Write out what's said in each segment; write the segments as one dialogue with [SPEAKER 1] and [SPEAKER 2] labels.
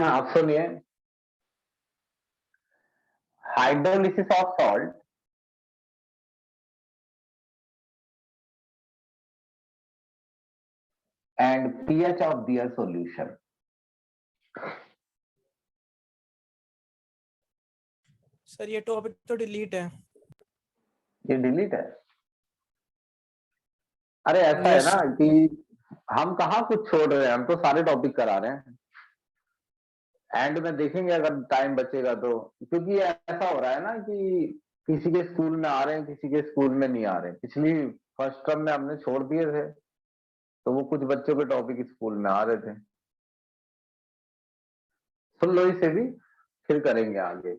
[SPEAKER 1] आप सुनिए। Hydrolysis of salt and pH of their solution.
[SPEAKER 2] Sir ये टॉपिक तो डिलीट है।
[SPEAKER 1] ये डिलीट है? अरे ऐसा है
[SPEAKER 2] यस
[SPEAKER 1] ना कि हम कहाँ कुछ छोड़ रहे हैं, हम तो सारे टॉपिक करा रहे हैं। एंड में देखेंगे अगर टाइम बचेगा तो, क्योंकि ऐसा हो रहा है ना कि किसी के स्कूल में आ रहे हैं, किसी के स्कूल में नहीं आ रहे हैं। पिछली फर्स्ट टर्म में हमने छोड़ दिए थे, तो वो कुछ बच्चों के टॉपिक स्कूल में आ रहे थे। सुन लो इसे भी, फिर करेंगे आगे।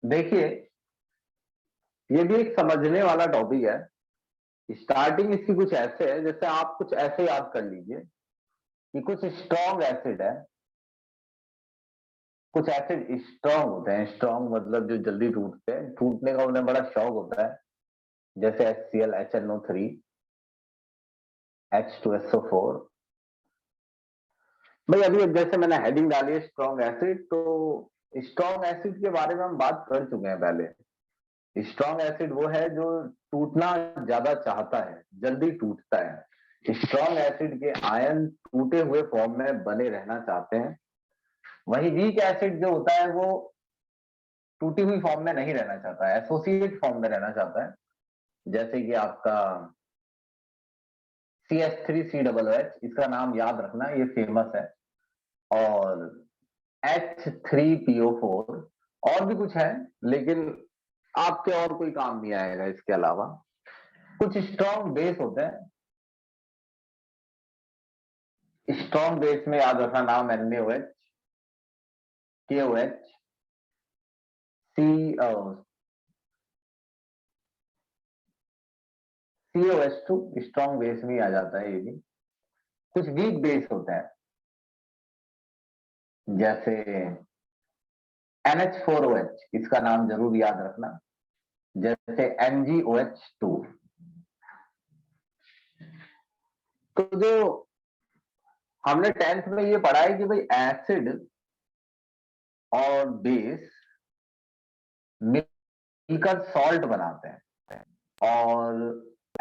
[SPEAKER 1] देखिए, ये भी एक समझने वाला टॉपिक है। स्टार्टिंग इसकी कुछ ऐसे है, जैसे आप कुछ ऐसे याद कर लीजिए कि कुछ स्ट्रॉन्ग एसिड है। कुछ एसिड स्ट्रॉन्ग होते हैं, स्ट्रॉन्ग मतलब जो जल्दी टूटते हैं, टूटने का उन्हें बड़ा शौक होता है। जैसे HCl, HNO3, H2SO4। भाई अभी जैसे मैंने हेडिंग डाली है स्ट्रॉन्ग एसिड, तो स्ट्रॉन्ग एसिड के बारे में हम बात कर चुके हैं पहले। स्ट्रॉन्ग एसिड वो है जो टूटना ज्यादा चाहता है, जल्दी टूटता है। स्ट्रॉन्ग एसिड के आयन टूटे हुए फॉर्म में बने रहना चाहते हैं। वही वीक एसिड जो होता है वो टूटी हुई फॉर्म में नहीं रहना चाहता है, एसोसिएट फॉर्म में रहना चाहता है। जैसे कि आपका CH3COOH, इसका नाम याद रखना, ये फेमस है। और H3PO4, और भी कुछ है, लेकिन आपके और कोई काम नहीं आएगा इसके अलावा। कुछ स्ट्रॉन्ग बेस होते हैं। स्ट्रॉन्ग बेस में याद रखना नाम NaOH, KOH, COH2 strong base में आ जाता है ये भी। कुछ वीक बेस होते हैं, जैसे NH4OH, इसका नाम जरूर याद रखना। जैसे NgOH2। तो जो हमने 10th में ये पढ़ा है कि भाई एसिड और बेस मिलकर सॉल्ट बनाते हैं और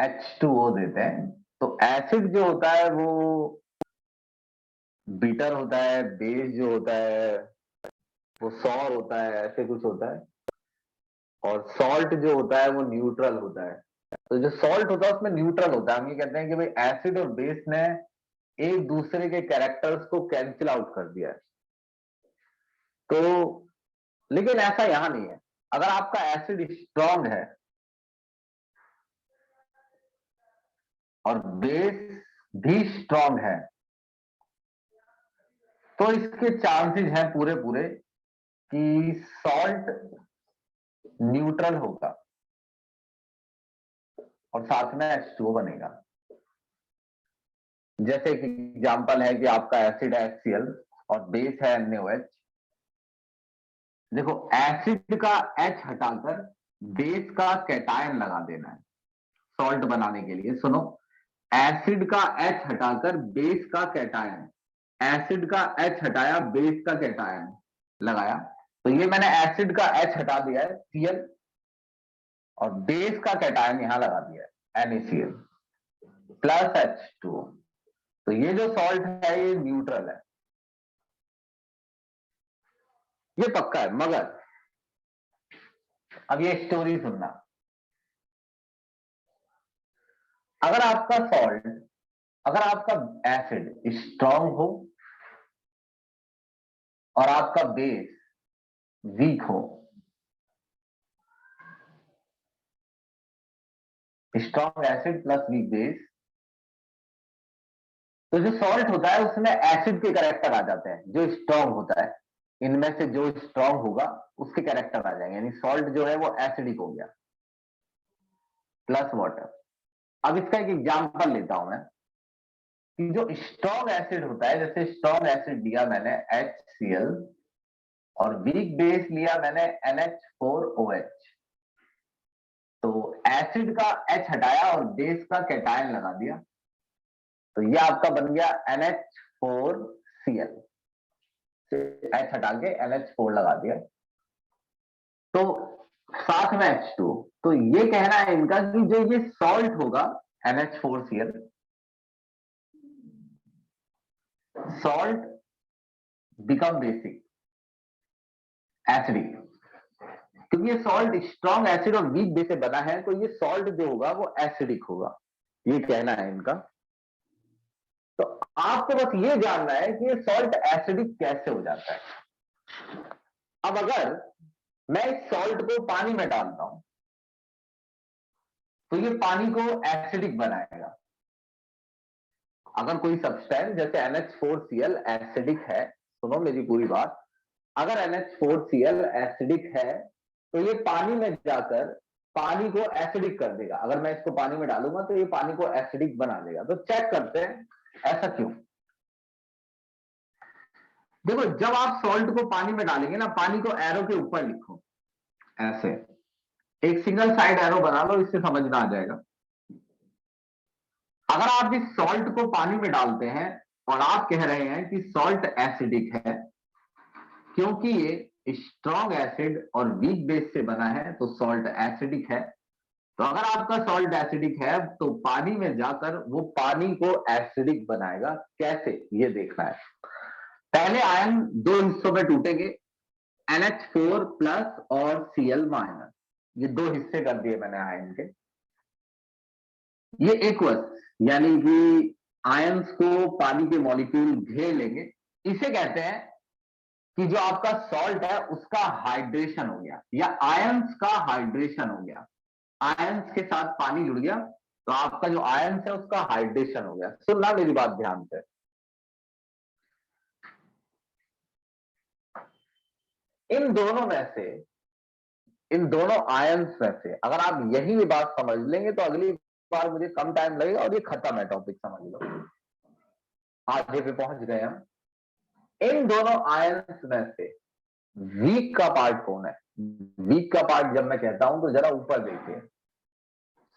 [SPEAKER 1] H2O देते हैं। तो एसिड जो होता है वो बीटर होता है, बेस जो होता है वो सॉर होता है, ऐसे कुछ होता है। और सॉल्ट जो होता है वो न्यूट्रल होता है। तो जो सॉल्ट होता है उसमें न्यूट्रल होता है। हम ये कहते हैं कि भाई एसिड और बेस ने एक दूसरे के कैरेक्टर्स को कैंसिल आउट कर दिया है। तो लेकिन ऐसा यहां नहीं है। अगर आपका एसिड स्ट्रांग है और बेस भी स्ट्रांग है, तो इसके चांसेस हैं पूरे पूरे कि सॉल्ट न्यूट्रल होगा और साथ में H2O बनेगा। जैसे कि एग्जांपल है कि आपका एसिड है HCl और बेस है NaOH। देखो, एसिड का H हटाकर बेस का कैटायन लगा देना है सॉल्ट बनाने के लिए। सुनो, एसिड का H हटाकर बेस का कैटायन, एसिड का H हटाया, बेस का कैटायन लगाया। तो ये मैंने एसिड का H हटा दिया है Cl, और बेस का कैटायन यहां लगा दिया है NaCl प्लस H2O। तो ये जो सॉल्ट है ये न्यूट्रल है, ये पक्का है। मगर अब ये स्टोरी सुनना। अगर आपका सॉल्ट, अगर आपका एसिड स्ट्रांग हो और आपका बेस वीक हो, strong acid plus weak base, तो जो सॉल्ट होता है उसमें एसिड के कैरेक्टर आ जाते हैं। जो स्ट्रांग होता है इनमें से जो स्ट्रांग होगा उसके कैरेक्टर आ जाएंगे, यानी सॉल्ट जो है वो एसिडिक हो गया प्लस वाटर। अब इसका एक एग्जांपल लेता हूं मैं कि जो स्ट्रांग एसिड होता है, जैसे स्ट्रांग एसिड लिया मैंने HCl और वीक बेस लिया मैंने NH4OH। तो एसिड का H हटाया और बेस का कैटायन लगा दिया, तो ये आपका बन गया NH4Cl। H हटा के NH4 लगा दिया, तो साथ में H2। तो ये कहना है इनका कि जो ये सॉल्ट होगा NH4Cl, salt become basic acidic, क्योंकि ये सॉल्ट स्ट्रॉन्ग एसिड और वीक बेस से बना है, तो ये सॉल्ट जो होगा वो एसिडिक होगा, ये कहना है इनका। तो आपको बस ये जानना है कि ये सॉल्ट एसिडिक कैसे हो जाता है। अब अगर मैं इस सॉल्ट को पानी में डालता हूं तो ये पानी को एसिडिक बनाएगा। अगर कोई सब्सटेंस जैसे NH4Cl एसिडिक है, सुनो मेरी पूरी बात, अगर NH4Cl एसिडिक है तो ये पानी में जाकर पानी को एसिडिक कर देगा। अगर मैं इसको पानी में डालूंगा तो ये पानी को एसिडिक बना देगा। तो चेक करते हैं ऐसा क्यों। देखो, जब आप सॉल्ट को पानी में डालेंगे ना, पानी को एरो के ऊपर लिखो, ऐसे एक सिंगल साइड एरो बना लो, इससे समझ में आ जाएगा। अगर आप इस सॉल्ट को पानी में डालते हैं और आप कह रहे हैं कि सॉल्ट एसिडिक है क्योंकि ये स्ट्रॉन्ग एसिड और वीक बेस से बना है, तो सॉल्ट एसिडिक है। तो अगर आपका सॉल्ट एसिडिक है तो पानी में जाकर वो पानी को एसिडिक बनाएगा। कैसे, ये देखना है। पहले आयन दो हिस्सों में टूटेंगे, NH4 प्लस और Cl माइनस, ये दो हिस्से कर दिए मैंने आयन के। ये एक्वस यानी कि आयंस को पानी के मॉलिक्यूल घेर लेंगे। इसे कहते हैं कि जो आपका सॉल्ट है उसका हाइड्रेशन हो गया, या आयंस का हाइड्रेशन हो गया। आयंस के साथ पानी जुड़ गया तो आपका जो आयंस है उसका हाइड्रेशन हो गया। सुनना मेरी बात ध्यान से। इन दोनों में से, इन दोनों आयंस में से अगर आप यही बात समझ लेंगे तो अगली बार मुझे कम टाइम लगेगा और ये खत्म है टॉपिक, समझ लो। आगे पे पहुंच गए हम। इन दोनों आयंस में से वीक का पार्ट कौन है? वीक का पार्ट जब मैं कहता हूं तो जरा ऊपर देखिए।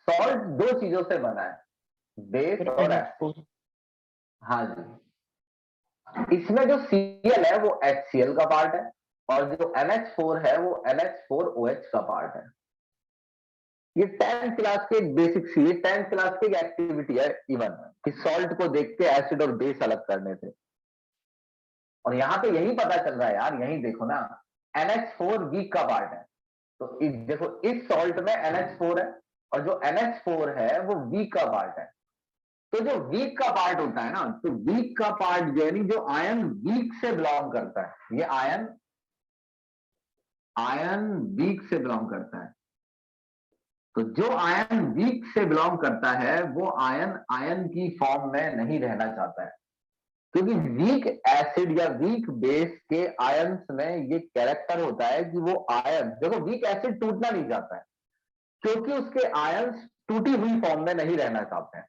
[SPEAKER 1] सॉल्ट दो चीजों से बना है, बेस और एसिड। हाँ जी, इसमें जो Cl है वो HCl का पार्ट है और जो NH4 है वो NH4OH का पार्ट है। ये 10th क्लास के बेसिक सी, 10th क्लास की एक्टिविटी है इवन, कि सॉल्ट को देख के एसिड और बेस अलग करने थे। और यहां पे यही पता चल रहा है यार, यही देखो ना, NH4 वीक का पार्ट है। तो देखो इस सॉल्ट में NH4 है और जो NH4 है वो वीक का पार्ट है। तो जो वीक का पार्ट होता है ना, तो वीक का पार्ट यानी जो आयन वीक से बिलोंग करता है, ये आयन वीक से बिलोंग करता है। तो जो आयन वीक से बिलोंग करता है वो आयन की फॉर्म में नहीं रहना चाहता है, क्योंकि वीक एसिड या वीक बेस के आयंस में ये कैरेक्टर होता है कि वो आयन, देखो वीक एसिड टूटना नहीं चाहता है क्योंकि उसके आयंस टूटी हुई फॉर्म में नहीं रहना चाहते हैं,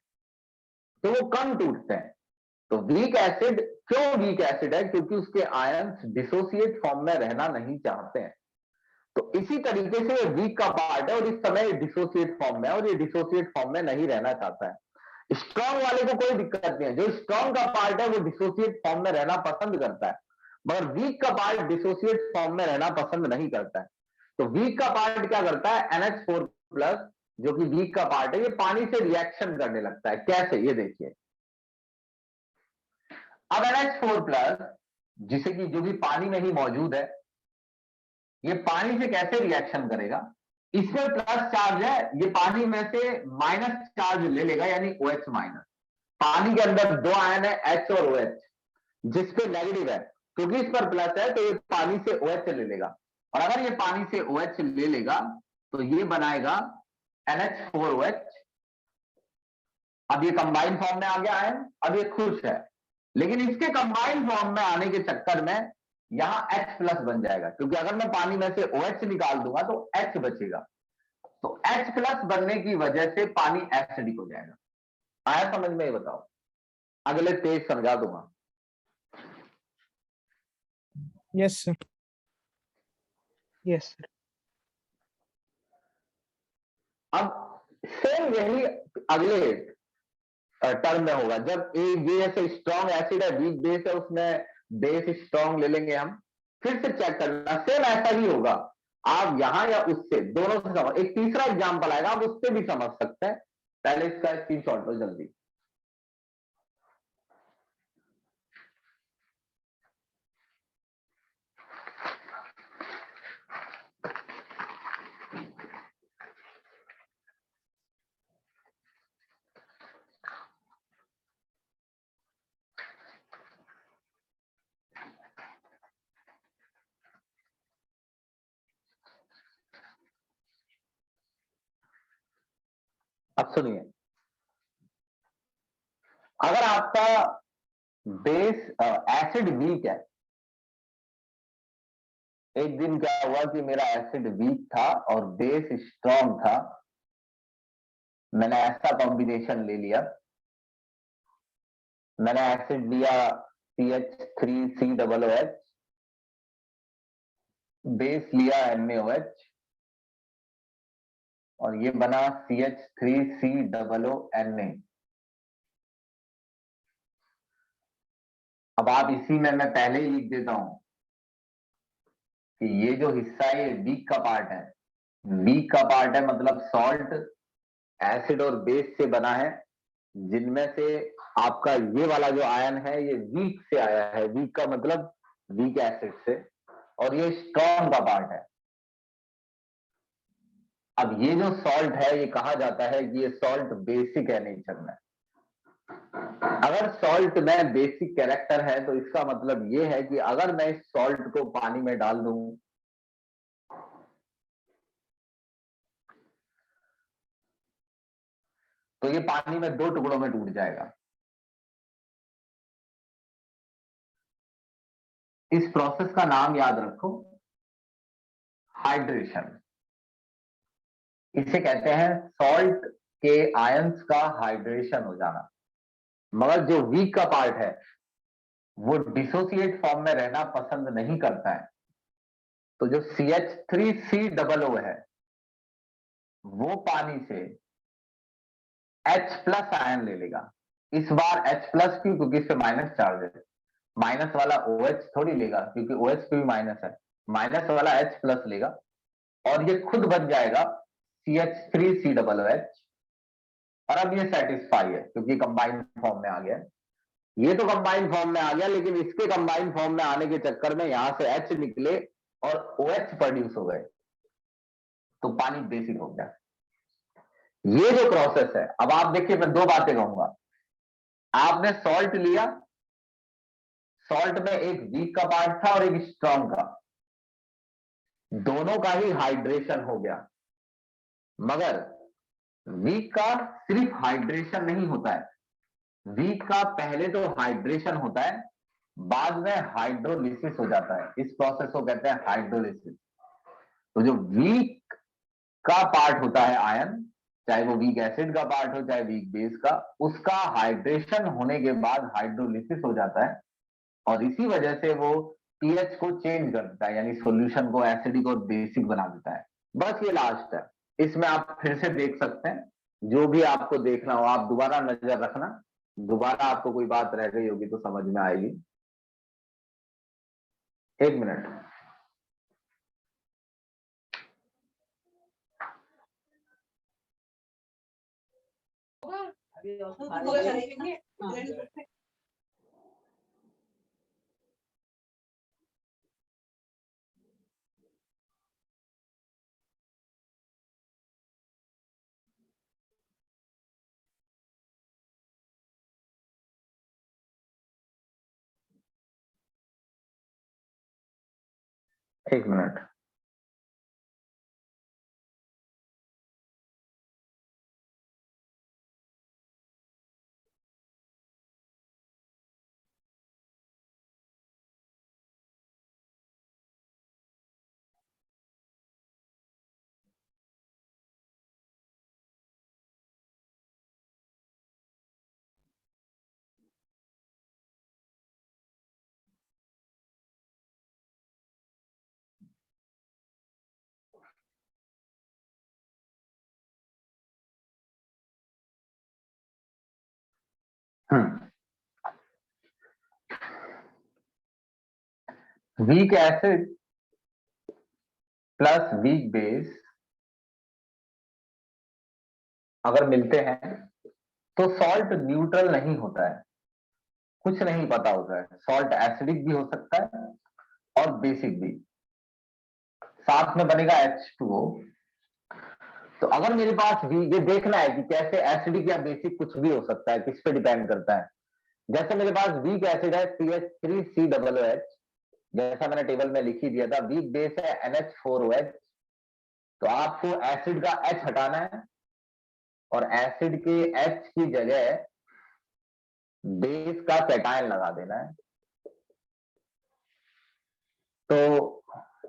[SPEAKER 1] तो वो कम टूटते हैं। तो वीक एसिड क्यों वीक एसिड है? क्योंकि उसके आयंस डिसोसिएट फॉर्म में रहना नहीं चाहते हैं। तो इसी तरीके से ये वीक का पार्ट है और इस समय डिसोसिएट फॉर्म में, और ये डिसोसिएट फॉर्म में नहीं रहना चाहता है। स्ट्रॉन्ग वाले को कोई दिक्कत नहीं है, जो स्ट्रॉन्ग का पार्ट है वो डिसोसिएट फॉर्म में रहना पसंद करता है, मगर वीक का पार्ट डिसोसिएट फॉर्म में रहना पसंद नहीं करता है। तो वीक का पार्ट क्या करता है? NH4 प्लस जो कि वीक का पार्ट है, ये पानी से रिएक्शन करने लगता है। कैसे, ये देखिए। अब NH4 प्लस जिसे कि जो भी पानी में ही मौजूद है, ये पानी से कैसे रिएक्शन करेगा? इसमें प्लस चार्ज है, ये पानी में से माइनस चार्ज ले लेगा, यानी OH माइनस। पानी के अंदर दो आयन है H और OH, जिसपे नेगेटिव है, क्योंकि इस पर प्लस है तो ये पानी से OH ले लेगा, और अगर ये पानी से OH ले लेगा तो ये बनाएगा NH4OH। अब ये कंबाइंड फॉर्म में आ गया है, अब ये खुश है, लेकिन इसके कंबाइंड फॉर्म में आने के चक्कर में यहां H प्लस बन जाएगा, क्योंकि अगर मैं पानी में से OH निकाल दूंगा तो H बचेगा। तो H प्लस बनने की वजह से पानी एसिडिक हो जाएगा। आया समझ में? ये बताओ, अगले पेज समझा दूंगा।
[SPEAKER 2] Yes sir, yes sir.
[SPEAKER 1] अब सेम यही अगले टर्म में होगा, जब ये ऐसे स्ट्रॉन्ग एसिड है, वीक बेस है, उसमें बेस स्ट्रॉन्ग ले लेंगे हम, फिर से चेक करना, सेम ऐसा ही होगा। आप यहां या उससे दोनों से समझ, एक तीसरा एग्जाम्पल आएगा, आप उससे भी समझ सकते हैं। पहले इसका स्क्रीनशॉट लो जल्दी। अब सुनिए, अगर आपका बेस एसिड वीक है, एक दिन क्या हुआ कि मेरा एसिड वीक था और बेस स्ट्रॉन्ग था, मैंने ऐसा कॉम्बिनेशन ले लिया, मैंने एसिड लिया CH3COOH, बेस लिया NaOH, और ये बना CH3COONA। अब आप इसी में मैं पहले ही लिख देता हूं कि ये जो हिस्सा है ये वीक का पार्ट है। वीक का पार्ट है मतलब सॉल्ट एसिड और बेस से बना है, जिनमें से आपका ये वाला जो आयन है ये वीक से आया है। वीक का मतलब वीक एसिड से, और ये स्ट्रॉन्ग का पार्ट है। अब ये जो सॉल्ट है ये कहा जाता है कि ये सॉल्ट बेसिक है नेचर में। अगर सॉल्ट में बेसिक कैरेक्टर है तो इसका मतलब ये है कि अगर मैं इस सॉल्ट को पानी में डाल दूं तो ये पानी में दो टुकड़ों में टूट जाएगा। इस प्रोसेस का नाम याद रखो, हाइड्रेशन। इसे कहते हैं सॉल्ट के आयंस का हाइड्रेशन हो जाना। मगर जो वीक का पार्ट है वो डिसोसिएट फॉर्म में रहना पसंद नहीं करता है, तो जो CH3COO है वो पानी से H+ आयन ले लेगा। इस बार H+ क्यों? क्योंकि इससे माइनस चार्ज है। माइनस वाला OH थोड़ी लेगा, क्योंकि OH पे भी माइनस है। माइनस वाला H+ लेगा और ये खुद बन जाएगा CH3COOH। और अब ये सेटिस्फाई है क्योंकि कंबाइंड फॉर्म में आ गया। ये तो कंबाइंड फॉर्म में आ गया, लेकिन इसके कंबाइंड फॉर्म में आने के चक्कर में यहां से H निकले और OH प्रोड्यूस हो गए, तो पानी बेसिक हो गया। ये जो प्रोसेस है, अब आप देखिए मैं दो बातें कहूंगा। आपने सॉल्ट लिया, सॉल्ट में एक वीक का पार्ट था और एक स्ट्रॉन्ग का, दोनों का ही हाइड्रेशन हो गया। मगर वीक का सिर्फ हाइड्रेशन नहीं होता है, वीक का पहले तो हाइड्रेशन होता है, बाद में हाइड्रोलिसिस हो जाता है। इस प्रोसेस को कहते हैं हाइड्रोलिसिस। तो जो वीक का पार्ट होता है आयन, चाहे वो वीक एसिड का पार्ट हो चाहे वीक बेस का, उसका हाइड्रेशन होने के बाद हाइड्रोलिसिस हो जाता है और इसी वजह से वो पीएच को चेंज कर देता है, यानी सॉल्यूशन को एसिडिक और बेसिक बना देता है। बस ये लास्ट है, इसमें आप फिर से देख सकते हैं, जो भी आपको देखना हो आप दोबारा नजर रखना, दोबारा आपको कोई बात रह गई होगी तो समझ में आएगी। एक मिनट। एक मिनट। हम्म weak acid plus weak base अगर मिलते हैं तो सॉल्ट न्यूट्रल नहीं होता है, कुछ नहीं पता होता है। सॉल्ट एसिडिक भी हो सकता है और बेसिक भी, साथ में बनेगा H2O। तो अगर मेरे पास भी ये देखना है कि कैसे एसिडिक या बेसिक कुछ भी हो सकता है, किस पे डिपेंड करता है। जैसे मेरे पास वीक एसिड है CH3COOH, जैसा मैंने टेबल में लिख ही दिया था। वीक बेस है NH4OH। तो आपको एसिड का H हटाना है और एसिड के H की जगह बेस का कैटायन लगा देना है। तो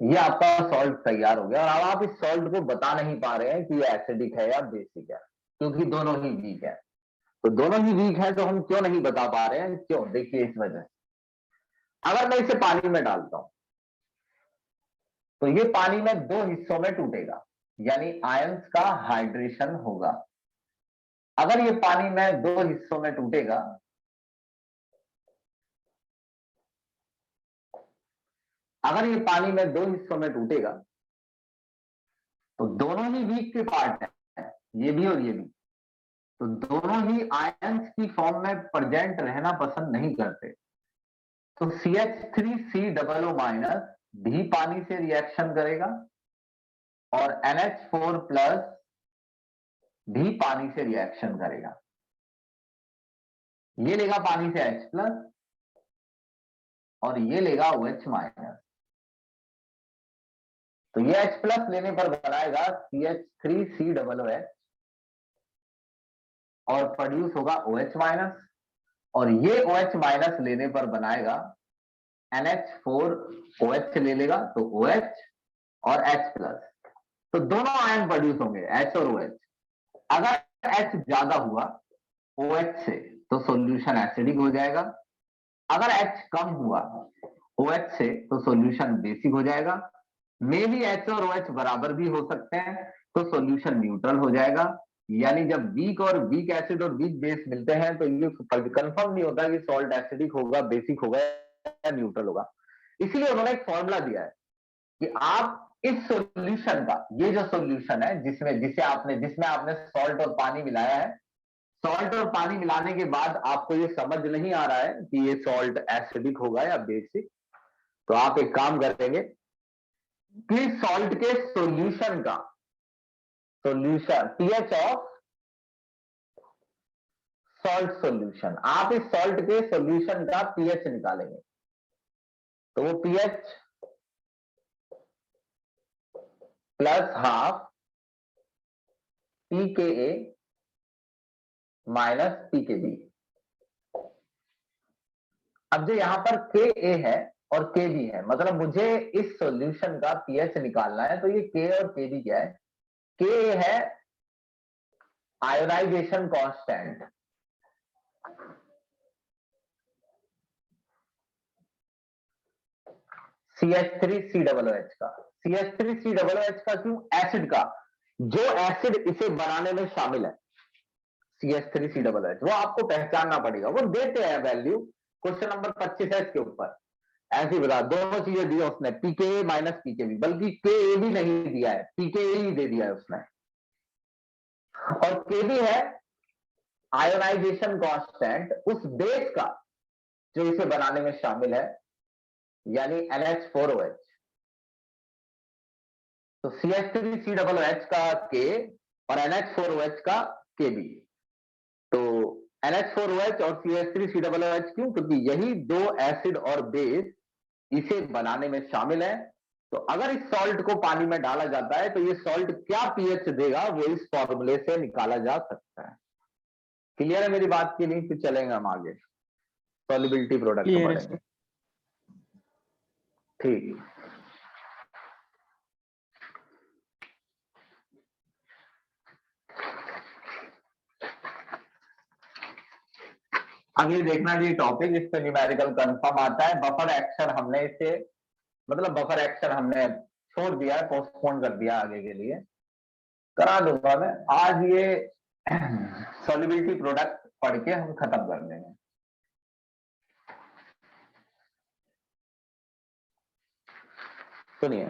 [SPEAKER 1] ये आपका सॉल्ट तैयार हो गया। और अब आप इस सॉल्ट को बता नहीं पा रहे हैं कि ये एसिडिक है या बेसिक है, क्योंकि दोनों ही वीक है। तो दोनों ही वीक है, तो हम क्यों नहीं बता पा रहे हैं? क्यों? देखिए, इस वजह से अगर मैं इसे पानी में डालता हूं तो ये पानी में दो हिस्सों में टूटेगा, यानी आयंस का हाइड्रेशन होगा। अगर ये पानी में दो हिस्सों में टूटेगा, अगर ये पानी में दो हिस्सों में टूटेगा तो दोनों ही वीक के पार्ट हैं, ये भी और ये भी। तो दोनों ही आयंस की फॉर्म में प्रेजेंट रहना पसंद नहीं करते। तो CH3COO माइनस भी पानी से रिएक्शन करेगा और NH4 प्लस भी पानी से रिएक्शन करेगा। ये लेगा पानी से H प्लस और ये लेगा OH माइनस। तो ये H प्लस लेने पर बनाएगा CH3COOH और प्रोड्यूस होगा OH माइनस, और ये OH माइनस लेने पर बनाएगा NH4OH ले लेगा, तो OH और H प्लस। तो दोनों आयन प्रोड्यूस होंगे, H और OH। अगर H ज्यादा हुआ OH से तो सॉल्यूशन एसिडिक हो जाएगा। अगर H कम हुआ OH से तो सॉल्यूशन बेसिक हो जाएगा। मे भी H और OH बराबर भी हो सकते हैं, तो सॉल्यूशन न्यूट्रल हो जाएगा। यानी जब वीक और वीक एसिड और वीक बेस मिलते हैं तो ये कंफर्म नहीं होता कि सॉल्ट एसिडिक होगा, बेसिक होगा या न्यूट्रल होगा। इसलिए उन्होंने एक फॉर्मूला दिया है कि आप इस सॉल्यूशन का, ये जो सॉल्यूशन है जिसमें आपने सॉल्ट और पानी मिलाया है, सॉल्ट और पानी मिलाने के बाद आपको ये समझ नहीं आ रहा है कि ये सॉल्ट एसिडिक होगा या बेसिक, तो आप एक काम करेंगे कि सॉल्ट के सॉल्यूशन का solution pH of salt solution, आप इस सॉल्ट के सॉल्यूशन का पीएच निकालेंगे। तो वो pH plus half pKa minus pKb। अब जो यहां पर Ka है और Kb है, मतलब मुझे इस सॉल्यूशन का पीएच निकालना है, तो ये K और Kb क्या है? Ka है आयोनाइजेशन कांस्टेंट, CH3COOH का। CH3COOH का क्यों? एसिड का, जो एसिड इसे बनाने में शामिल है CH3COOH, वो आपको पहचानना पड़ेगा। वो देते हैं वैल्यू क्वेश्चन नंबर 25 के ऊपर, ऐसी बता दोनों चीजें दी उसने, pKa माइनस pKb, बल्कि Ka भी नहीं दिया है, pKa ही दे दिया है उसने। और Kb है आयोनाइजेशन कांस्टेंट उस बेस का जो इसे बनाने में शामिल है, यानी NH4OH। तो CH3COOH का K और NH4OH का Kb। तो NH4OH और CH3COOH क्यों? क्योंकि यही दो एसिड और बेस इसे बनाने में शामिल है। तो अगर इस सॉल्ट को पानी में डाला जाता है तो ये सॉल्ट क्या पीएच देगा, वो इस फॉर्मूले से निकाला जा सकता है। क्लियर है मेरी बात की नहीं? फिर चलेंगे हम आगे, सॉल्युबिलिटी प्रोडक्ट
[SPEAKER 2] क्लियर है
[SPEAKER 1] पढ़ेंगे।
[SPEAKER 2] सर।
[SPEAKER 1] ठीक, आगे देखना जी टॉपिक, इस पे न्यूमेरिकल कंफर्म आता है। बफर एक्शन हमने इसे, मतलब बफर एक्शन हमने छोड़ दिया है, पोस्टपोन कर दिया आगे के लिए, करा दूंगा मैं आज। ये सॉल्युबिलिटी प्रोडक्ट पढ़ के हम खत्म कर देंगे। सुनिए,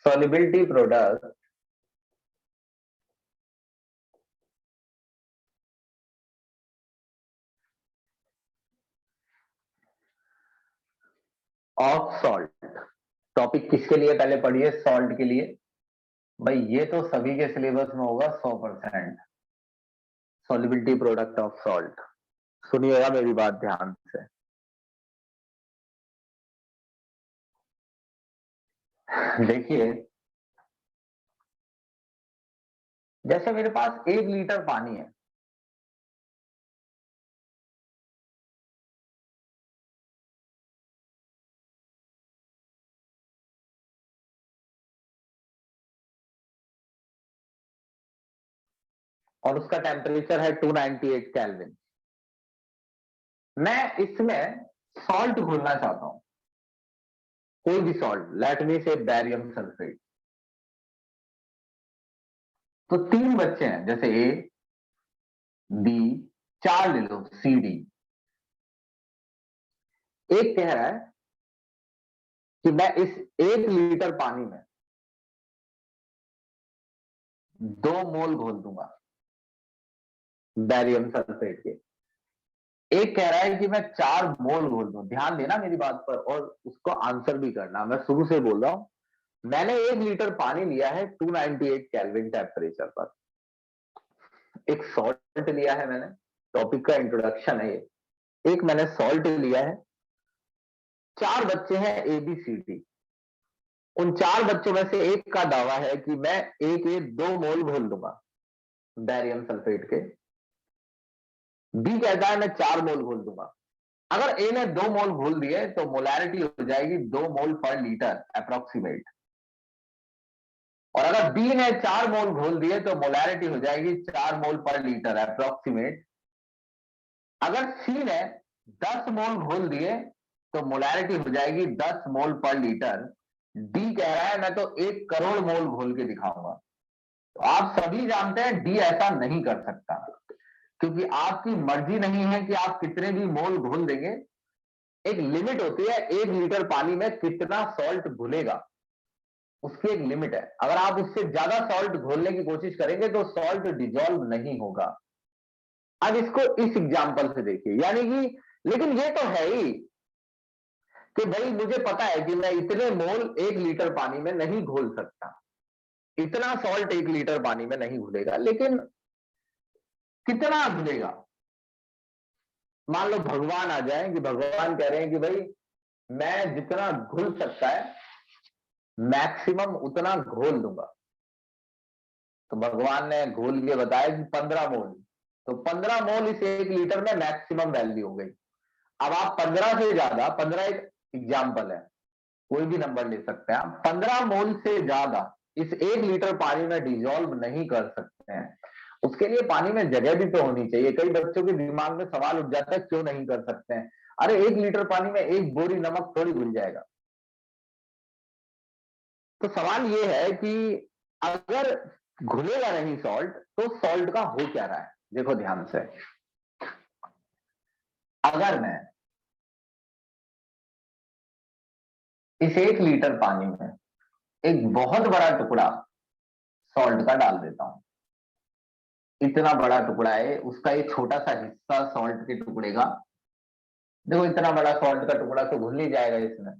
[SPEAKER 1] solubility product of salt. Topic किसके लिए पहले पढ़िए, सॉल्ट के लिए। भाई ये तो सभी के सिलेबस में होगा 100%। सॉल्युबिलिटी प्रोडक्ट ऑफ सॉल्ट, सुनिएगा मेरी बात ध्यान से। देखिए, जैसे मेरे पास 1 लीटर पानी है, और उसका टेम्परेचर है 298 केल्विन। मैं इसमें सॉल्ट घोलना चाहता हूं, कोई भी सॉल्ट, लेट मी से बैरियम सल्फेट। तो 3 बच्चे हैं, जैसे ए बी, 4 ले लो, सी डी। एक कह रहा है कि मैं इस 1 लीटर पानी में 2 मोल घोल दूंगा बैरियम सल्फेट के। एक कह रहा है कि मैं 4 मोल घोल दूं। ध्यान देना मेरी बात पर, और उसको आंसर भी करना। मैं शुरू से बोल रहा हूं, मैंने 1 लीटर पानी लिया है 298 केल्विन टेम्परेचर पर। एक सॉल्ट लिया है मैंने, टॉपिक का इंट्रोडक्शन है ये। एक मैंने सॉल्ट लिया है, 4 बच्चे हैं ए बी सी डी। उन 4 बच्चों में से एक का दावा है कि मैं एक 2 मोल घोल दूंगा बैरियम सल्फेट के। बी कहता है मैं 4 मोल घोल दूंगा। अगर ए ने 2 मोल घोल दिए तो मोलैरिटी हो जाएगी 2 मोल पर लीटर अप्रोक्सीमेट। और अगर बी ने 4 मोल घोल दिए तो मोलैरिटी हो जाएगी 4 मोल पर लीटर अप्रोक्सीमेट। अगर सी ने 10 मोल घोल दिए तो मोलैरिटी हो जाएगी 10 मोल पर लीटर। डी कह रहा है मैं तो 1 करोड़ मोल घोल के दिखाऊंगा। तो आप सभी जानते हैं डी ऐसा नहीं कर सकता, क्योंकि आपकी मर्जी नहीं है कि आप कितने भी मोल घोल देंगे। एक लिमिट होती है 1 लीटर पानी में कितना सॉल्ट घुलेगा, उसकी एक लिमिट है। अगर आप उससे ज्यादा सॉल्ट घोलने की कोशिश करेंगे तो सॉल्ट डिजोल्व नहीं होगा। अब इसको इस एग्जांपल से देखिए, यानी कि, लेकिन ये तो है ही कि भाई मुझे पता है कि मैं इतने मोल 1 लीटर पानी में नहीं घोल सकता, इतना सॉल्ट 1 लीटर पानी में नहीं घुलेगा। लेकिन कितना घुलेगा? मान लो भगवान आ जाए कि भगवान कह रहे हैं कि भाई मैं जितना घुल सकता है मैक्सिमम उतना घोल दूंगा। तो भगवान ने घोल के बताया कि 15 मोल। तो 15 मोल इस 1 लीटर में मैक्सिमम वैल्यू हो गई। अब आप 15 से ज्यादा, 15 एक एग्जाम्पल है, कोई भी नंबर ले सकते हैं आप, 15 मोल से ज्यादा इस 1 लीटर पानी में डिजोल्व नहीं कर सकते हैं। उसके लिए पानी में जगह भी तो होनी चाहिए। कई बच्चों के दिमाग में सवाल उठ जाता है क्यों नहीं कर सकते हैं। अरे 1 लीटर पानी में 1 बोरी नमक थोड़ी घुल जाएगा। तो सवाल ये है कि अगर घुलेगा नहीं सॉल्ट तो सॉल्ट का हो क्या रहा है। देखो ध्यान से, अगर मैं इस 1 लीटर पानी में एक बहुत बड़ा टुकड़ा सॉल्ट का डाल देता हूं, इतना बड़ा टुकड़ा है, उसका एक छोटा सा हिस्सा सॉल्ट के टुकड़े का, देखो इतना बड़ा सॉल्ट का टुकड़ा तो घुल ही जाएगा इसमें।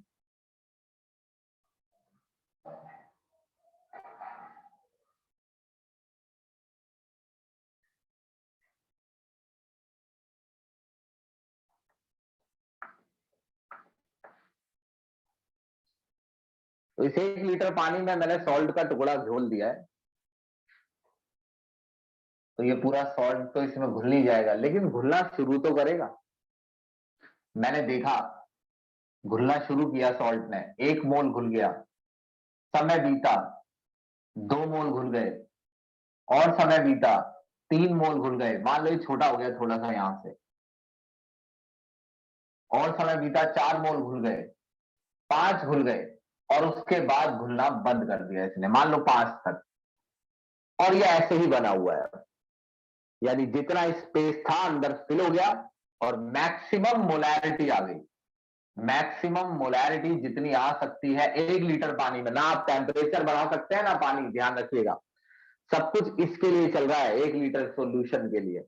[SPEAKER 1] तो इस 1 लीटर पानी में मैंने सॉल्ट का टुकड़ा घोल दिया है, तो ये पूरा सॉल्ट तो इसमें घुल ही जाएगा, लेकिन घुलना शुरू तो करेगा। मैंने देखा घुलना शुरू किया सॉल्ट ने, 1 मोल घुल गया, समय बीता, 2 मोल घुल गए, और समय बीता, 3 मोल घुल गए। मान लो ये छोटा हो गया थोड़ा सा यहां से, और समय बीता, 4 मोल घुल गए, 5 घुल गए, और उसके बाद घुलना बंद कर दिया इसने, मान लो 5 तक। और ये ऐसे ही बना हुआ है, यानी जितना स्पेस था अंदर फिल हो गया, और मैक्सिमम मोलैरिटी आ गई। मैक्सिमम मोलैरिटी जितनी आ सकती है 1 लीटर पानी में, ना आप टेम्परेचर बढ़ा सकते हैं ना पानी, ध्यान रखिएगा, सब कुछ इसके लिए चल रहा है 1 लीटर सॉल्यूशन के लिए।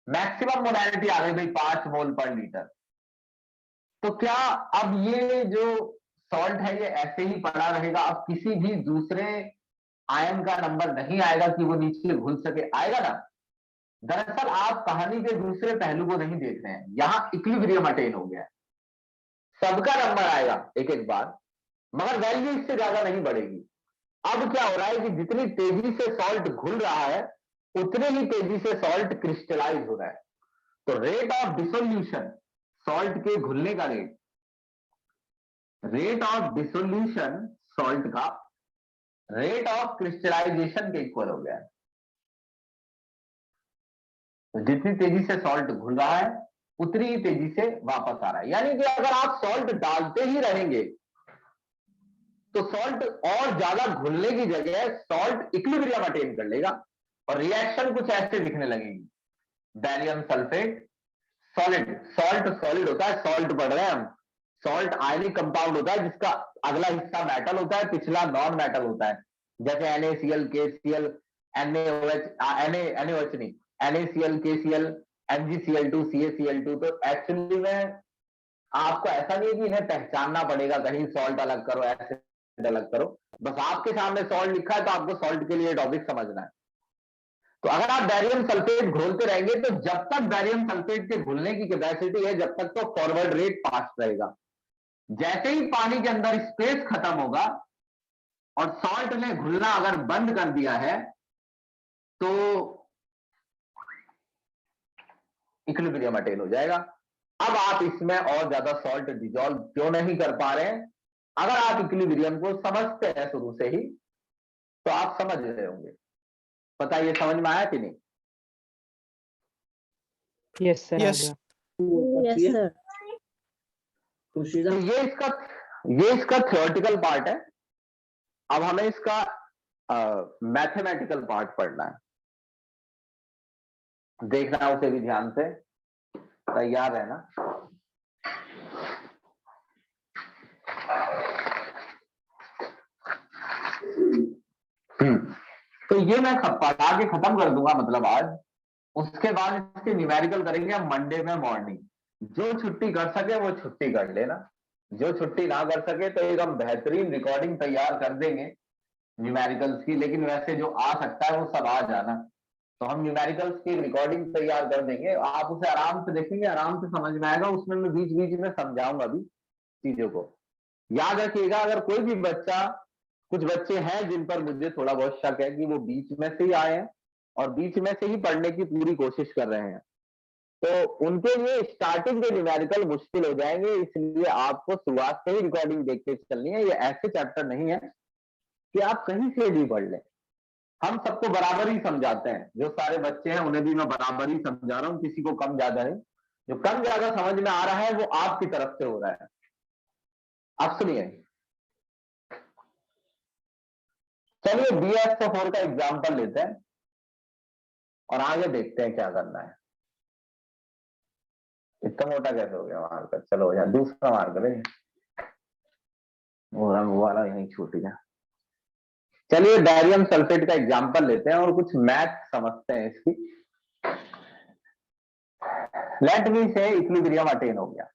[SPEAKER 1] मैक्सिमम मोलैरिटी आ गई भाई 5 मोल पर लीटर। तो क्या अब ये जो सॉल्ट है ये ऐसे ही पड़ा रहेगा? अब किसी भी दूसरे आयन का नंबर नहीं आएगा कि वो नीचे घुल सके, आएगा ना? दरअसल आप कहानी के दूसरे पहलू को नहीं देख रहे हैं, यहां इक्विलिब्रियम अटेन हो गया है, सबका नंबर आएगा एक एक बार, मगर वैल्यू इससे ज्यादा नहीं बढ़ेगी। अब क्या हो रहा है कि जितनी तेजी से सॉल्ट घुल रहा है उतने ही तेजी से सॉल्ट क्रिस्टलाइज हो रहा है। तो रेट ऑफ डिसोल्यूशन, सॉल्ट के घुलने का रेट ऑफ डिसोल्यूशन सॉल्ट का रेट ऑफ क्रिस्टलाइजेशन के इक्वल हो गया है। तो जितनी तेजी से सॉल्ट घुल रहा है उतनी ही तेजी से वापस आ रहा है। यानी कि अगर आप सॉल्ट डालते ही रहेंगे तो सॉल्ट और ज्यादा घुलने की जगह सॉल्ट इक्विलिब्रियम अटेन कर लेगा और रिएक्शन कुछ ऐसे दिखने लगेगी। Barium sulphate solid, salt solid होता है, सॉल्ट पढ़ रहे हैं हम। सॉल्ट आयनिक कंपाउंड होता है जिसका अगला हिस्सा मेटल होता है, पिछला नॉन मेटल होता है, जैसे NaCl, KCl, NaOH, NaOH नहीं, NaCl, KCl, MgCl2, CaCl2। तो एक्चुअली में आपको ऐसा नहीं है कि इन्हें पहचानना पड़ेगा, कहीं सॉल्ट अलग करो, एसिड अलग करो, बस आपके सामने सॉल्ट लिखा है तो आपको सॉल्ट के लिए टॉपिक समझना है। तो अगर आप बैरियम सल्फेट घोलते रहेंगे तो जब तक बैरियम सल्फेट के घुलने की कैपेसिटी है, जब तक तो फॉरवर्ड रेट फास्ट रहेगा। जैसे ही पानी के अंदर स्पेस खत्म होगा और सॉल्ट ने घुलना अगर बंद कर दिया है तो इक्विलिब्रियम अटेन हो जाएगा। अब आप इसमें और ज्यादा सॉल्ट डिजॉल्व क्यों नहीं कर पा रहे हैं? अगर आप इक्विलिब्रियम को समझते हैं शुरू से ही तो आप समझ रहे होंगे। पता ये समझ में आया कि नहीं?
[SPEAKER 3] यस सर, आ
[SPEAKER 2] Yes.
[SPEAKER 3] गया।
[SPEAKER 4] Yes sir.
[SPEAKER 1] तो ये इसका थ्योरेटिकल पार्ट है। अब हमें इसका मैथमेटिकल पार्ट पढ़ना है, देखना उसे भी ध्यान से, तैयार रहना। तो ये मैं पढ़ा के खत्म कर दूंगा मतलब आज। उसके बाद इसके न्यूमेरिकल करेंगे हम मंडे में मॉर्निंग। जो छुट्टी कर सके वो छुट्टी कर लेना, जो छुट्टी ना कर सके तो एक हम बेहतरीन रिकॉर्डिंग तैयार कर देंगे न्यूमेरिकल्स की। लेकिन वैसे जो आ सकता है वो सब आ जाना, तो हम न्यूमेरिकल्स की रिकॉर्डिंग तैयार कर देंगे, आप उसे आराम से देखेंगे, आराम से समझ में आएगा। उसमें मैं बीच बीच में समझाऊंगा भी चीजों को। याद रखिएगा, अगर कोई भी बच्चा, कुछ बच्चे हैं जिन पर मुझे थोड़ा बहुत शक है कि वो बीच में से ही आए हैं और बीच में से ही पढ़ने की पूरी कोशिश कर रहे हैं, तो उनके लिए स्टार्टिंग के न्यूमेरिकल मुश्किल हो जाएंगे। इसलिए आपको शुरुआत से ही रिकॉर्डिंग देख के चलनी है। ये ऐसे चैप्टर नहीं है कि आप कहीं से भी पढ़ लें। हम सबको बराबर ही समझाते हैं, जो सारे बच्चे हैं उन्हें भी मैं बराबर ही समझा रहा हूं, किसी को कम ज्यादा नहीं। जो कम ज्यादा समझ में आ रहा है वो आपकी तरफ से हो रहा है। अब सुनिए, चलिए BSO4 का एग्जाम्पल लेते हैं और आगे देखते हैं क्या करना है। इतना मोटा कैसे हो गया मार्कर? चलो यार दूसरा मार्कर है, वो रंग वाला यहीं छूट गया। चलिए बैरियम सल्फेट का एग्जाम्पल लेते हैं और कुछ मैथ समझते हैं इसकी। लेट मी से इक्विलिब्रियम अटेन हो गया,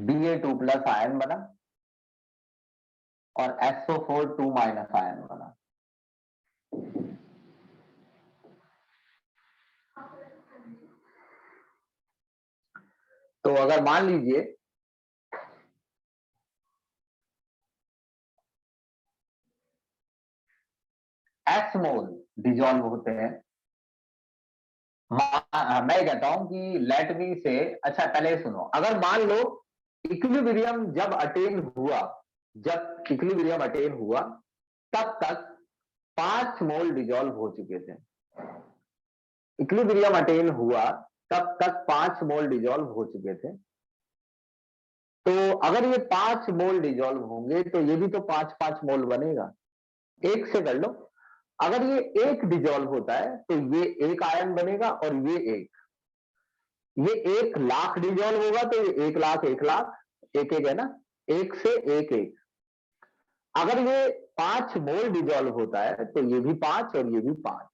[SPEAKER 1] Ba2+ आयन बना और SO4 2- आयन बना। तो अगर मान लीजिए S मोल डिजॉल्व होते हैं, मैं कहता हूं कि लेट मी से, अच्छा पहले सुनो, अगर मान लो इक्विलिब्रियम जब अटेन हुआ, जब इक्विलिब्रियम अटेन हुआ तब तक 5 मोल डिजॉल्व हो चुके थे। इक्विलिब्रियम अटेन हुआ तब तक 5 मोल डिजॉल्व हो चुके थे। तो अगर ये 5 मोल डिजॉल्व होंगे तो ये भी तो 5-5 मोल बनेगा। एक से कर लो, अगर ये एक डिजॉल्व होता है तो ये एक आयन बनेगा और ये एक, ये 1,00,000 डिजोल्व होगा तो ये 1,00,000 1,00,000 एक एक है ना, एक से एक एक। अगर ये 5 मोल डिजोल्व होता है तो ये भी 5 और ये भी 5।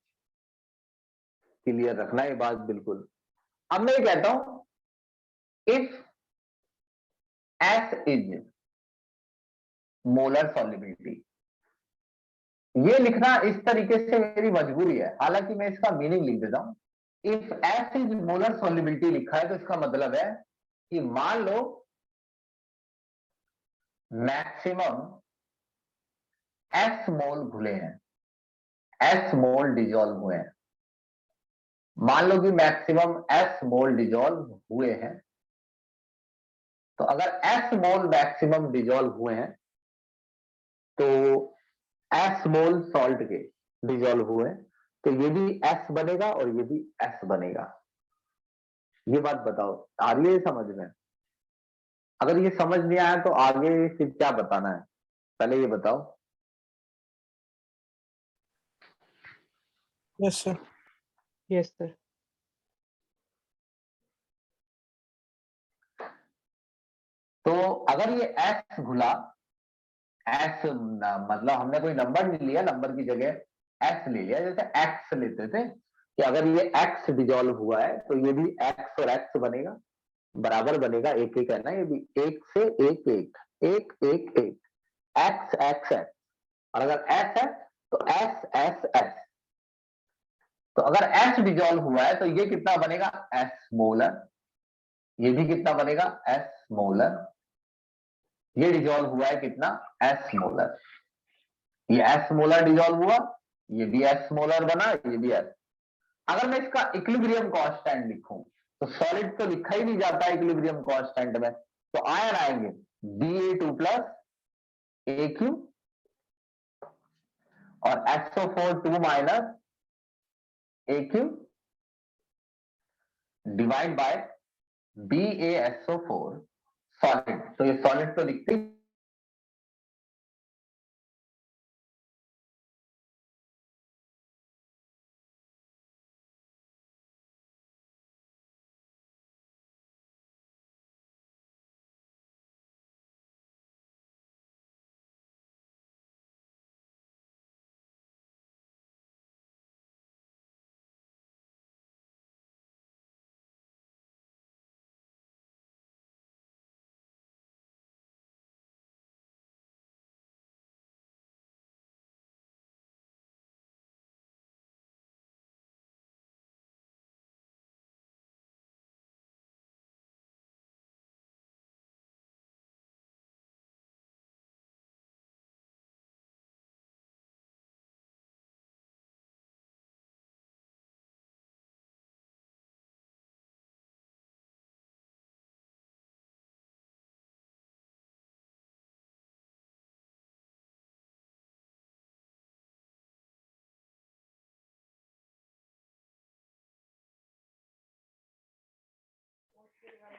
[SPEAKER 1] क्लियर रखना ये बात बिल्कुल। अब मैं ये कहता हूं if S is molar solubility, ये लिखना इस तरीके से मेरी मजबूरी है, हालांकि मैं इसका मीनिंग लिख देता हूं। If S is molar solubility लिखा है तो इसका मतलब है कि मान लो मैक्सिमम एस मोल घुले हैं, एस मोल डिजोल्व हुए हैं। मान लो कि मैक्सिमम एस मोल डिजोल्व हुए हैं, तो अगर एस मोल मैक्सिमम डिजोल्व हुए हैं तो एस मोल सॉल्ट के डिजोल्व हुए हैं, तो ये भी एस बनेगा और ये भी एस बनेगा। ये बात बताओ आ रही है समझ में? अगर ये समझ नहीं आया तो आगे फिर क्या बताना है, पहले ये बताओ।
[SPEAKER 2] Yes, sir.
[SPEAKER 3] Yes, sir.
[SPEAKER 1] तो अगर ये एक्स घुला, एक्स मतलब हमने कोई नंबर नहीं लिया, नंबर की जगह एक्स ले लिया, जैसे एक्स लेते थे कि अगर ये एक्स डिजोल्व हुआ है तो ये भी एक्स और एक्स बनेगा, बराबर बनेगा, एक एक है ना, ये भी एक से एक एक एक एक एक एक्स एक्स एक्स। और अगर एस है तो एस एस एस। तो अगर एस डिजोल्व हुआ है तो ये कितना बनेगा, एस मोलर। ये भी कितना बनेगा, एस मोलर। ये डिजोल्व हुआ है कितना, एस मोलर। ये एस मोलर डिजोल्व हुआ, ये भी एस मोलर बना, ये भी एस। अगर मैं इसका इक्विलिब्रियम कांस्टेंट लिखूं तो सॉलिड तो लिखा ही नहीं जाता इक्विलिब्रियम कांस्टेंट में, तो आयन आएंगे Ba2 प्लस ए क्यू और SO4 2 minus A Q divide by BaSO4 solid. तो ये सॉलिड तो लिखते ही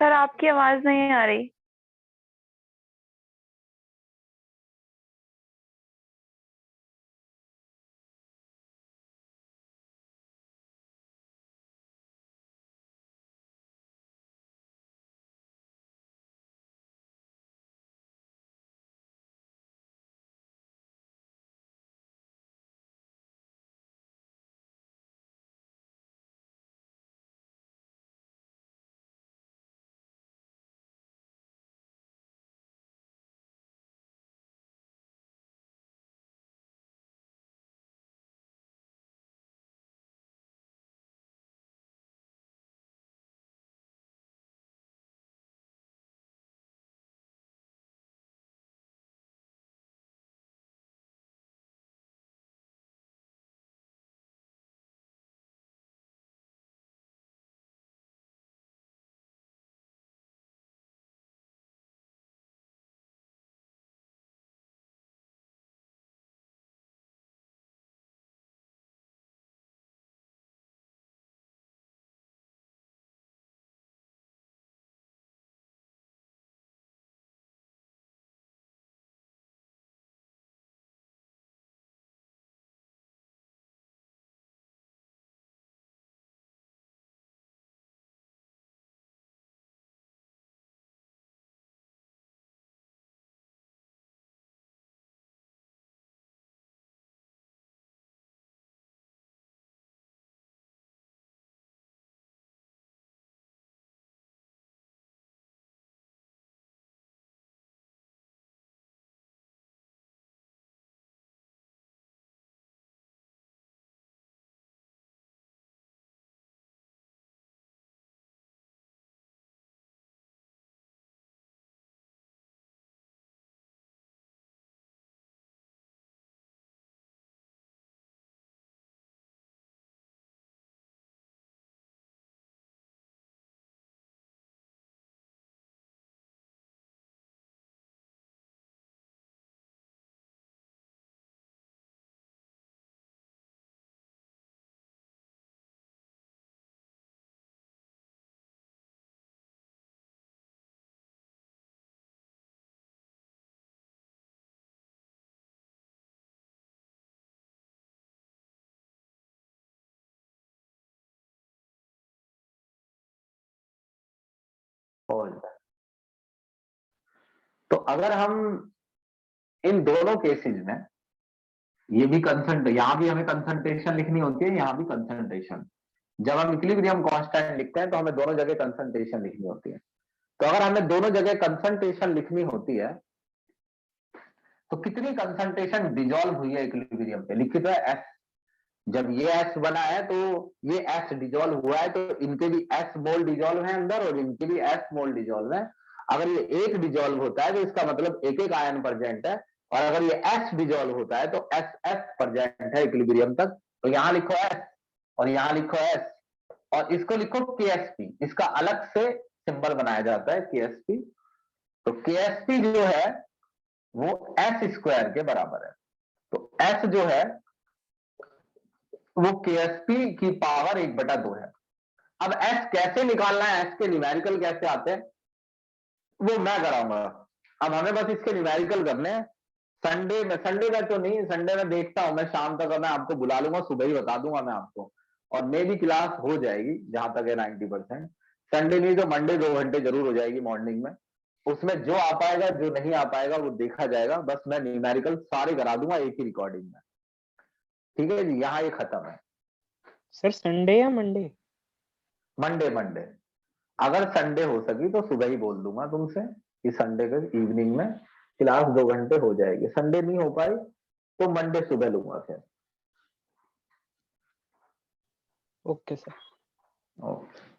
[SPEAKER 4] सर आपकी आवाज नहीं आ रही।
[SPEAKER 1] होल्ड। तो अगर हम इन दोनों केसेस में, ये भी कंसंट, यहां भी हमें कंसंट्रेशन लिखनी होती है, यहां भी कंसंट्रेशन, जब हम इक्विलिब्रियम कांस्टेंट लिखते हैं तो हमें दोनों जगह कंसंट्रेशन लिखनी होती है। तो अगर हमें दोनों जगह कंसंट्रेशन लिखनी होती है तो कितनी कंसंट्रेशन डिजॉल्व हुई है इक्विलिब्रियम पे, लिखित है एस। जब ये एस बना है तो ये एस डिजॉल्व हुआ है, तो इनके भी एस मोल डिजॉल्व है अंदर और इनके भी एस मोल डिजॉल्व है। अगर ये एक डिजॉल्व होता है तो इसका मतलब एक एक आयन प्रेजेंट है, और अगर ये एस डिजॉल्व होता है तो एस एस प्रेजेंट है इक्विलिब्रियम तक। तो यहां लिखो एस और यहां लिखो एस, और इसको लिखो केएसपी, इसका अलग से सिंबल बनाया जाता है केएसपी। तो केएसपी जो है वो एस स्क्वायर के बराबर है। तो एस जो है वो केएसपी की पावर 1/2 है। अब एस कैसे निकालना है, एस के न्यूमेरिकल कैसे आते हैं वो मैं कराऊंगा। अब हमें बस इसके न्यूमेरिकल करने हैं। संडे का तो नहीं, संडे में देखता हूं मैं, शाम तक मैं आपको बुला लूंगा, सुबह ही बता दूंगा मैं आपको, और मेरी क्लास हो जाएगी जहां तक है 90%। संडे नहीं तो मंडे 2 घंटे जरूर हो जाएगी मॉर्निंग में। उसमें जो आ पाएगा जो नहीं आ पाएगा वो देखा जाएगा, बस मैं न्यूमेरिकल सारे करा दूंगा एक ही रिकॉर्डिंग में। ठीक है जी, यहाँ ये खत्म है।
[SPEAKER 3] सर संडे या मंडे?
[SPEAKER 1] Monday Monday. अगर संडे हो सकी तो सुबह ही बोल दूंगा तुमसे कि संडे के इवनिंग में क्लास 2 घंटे हो जाएगी। संडे नहीं हो पाई तो मंडे सुबह लूंगा फिर।
[SPEAKER 3] Okay sir.
[SPEAKER 1] ओके।